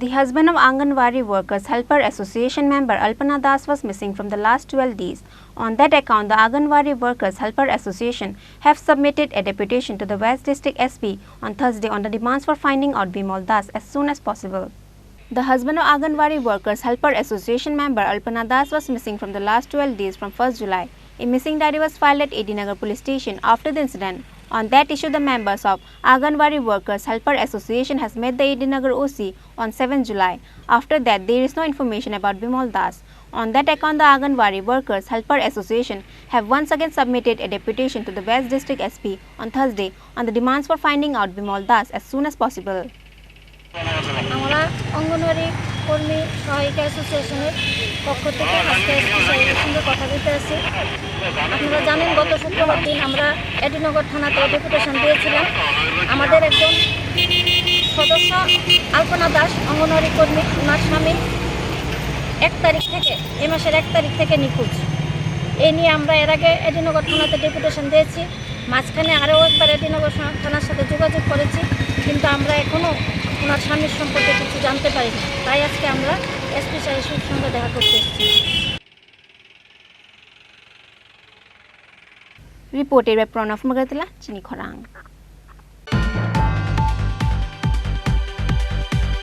The husband of Anganwadi Workers Helper Association member Alpana Das was missing from the last 12 days. On that account, the Anganwadi Workers Helper Association have submitted a deputation to the West District SP on Thursday on the demands for finding out Bimal Das as soon as possible. The husband of Anganwadi Workers Helper Association member Alpana Das was missing from the last 12 days from 1st July. A missing diary was filed at AD Nagar police station after the incident. On that issue, the members of Anganwadi Workers Helper Association has met the AD Nagar OC on 7th July. After that, there is no information about Bimal Das. On that account, the Anganwadi Workers Helper Association have once again submitted a deputation to the West District SP on Thursday on the demands for finding out Bimal Das as soon as possible. আমরা অঙ্গনওয়াড়ি কর্মী সহায়িকা অ্যাসোসিয়েশনের পক্ষ থেকে আজকে SP সাহেবের সঙ্গে কথা বলতে আসছি। আপনারা জানেন গত শুক্রবার দিন আমরা এডিনগর থানাতে ডেপুটেশন দিয়েছিলাম। আমাদের একজন সদস্য আলপনা দাস অঙ্গনওয়াড়ি কর্মী, ওনার স্বামী 1 তারিখ থেকে এই মাসের 1 তারিখ থেকে নিখোঁজ। এই নিয়ে আমরা এর আগে এডিনগর থানাতে ডেপুটেশন দিয়েছি। মাঝখানে আরও একবার এডিনগর থানার সাথে যোগাযোগ করেছি, কিন্তু আমরা এখনও ওনার স্বামীর সম্পর্কে কিছু জানতে পারিনি। তাই আজকে আমরা এসপি সাহেবের সঙ্গে দেখা করতে এসেছি। Reported by Pranav Magatala, Chini Khorang.